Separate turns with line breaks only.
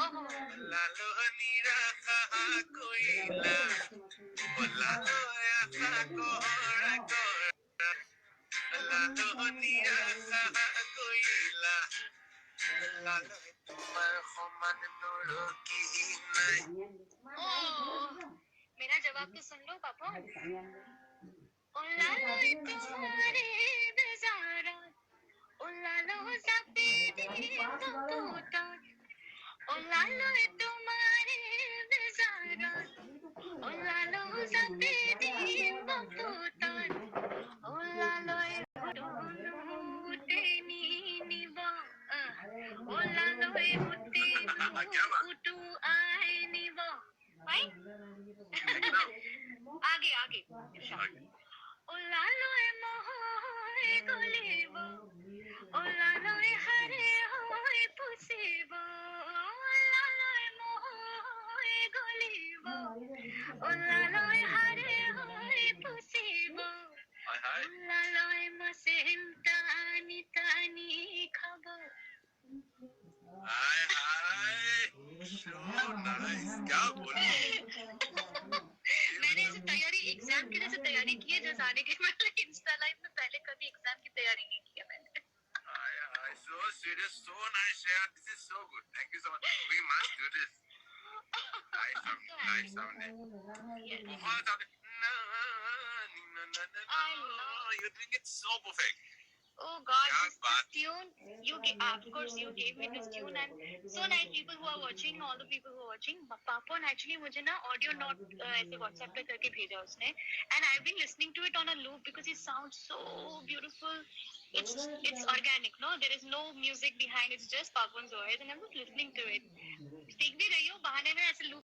ओहो लालो नीरा कोयला लालो ऐसा कोरा कोरा लालो नीरा कोयला लालो तुम्हार खमान नूरो की नहीं ओ मेरा जवाब तो सुन लो पापा ओ लालो तुम्हारे बेजारा ओ लालो सफेदी कबूतर ओ लालो तुम्हारे बेजारा ओ लालो सफेदी कबूतर ओ लालो उठनी निबा ओ लालो उठू आए निबा भाई आगे आगे ओ लालो मोहे गोलेबो ओ लालो हरे होए पुसेबो ओ लालो मोहे गोलेबो ओ लालो हरे होए पुसेबो ओ लालो मसेंटानी तानी खबो हाय हाय सो नाइस क्या बोली मैंने ऐसे तैयारी एग्जाम की जैसे तैयारी की है जैसे आने के मतलब इंस्टा लाइव में पहले कभी एग्जाम की तैयारी नहीं की है मैंने so serious so nice Shreya this is so good thank you so much we must do this live sound yes बहुत you're doing it so perfect oh god this tune you gave of course you gave me this tune and so nice people who are watching all the people who are watching papon actually मुझे ना audio note ऐसे WhatsApp पे करके भेजा उसने and I've been listening to it on a loop because it sounds so beautiful it's organic no there is no music behind it's just papon's voice and I'm just listening to it सीख भी रही हूँ बहाने में ऐसे loop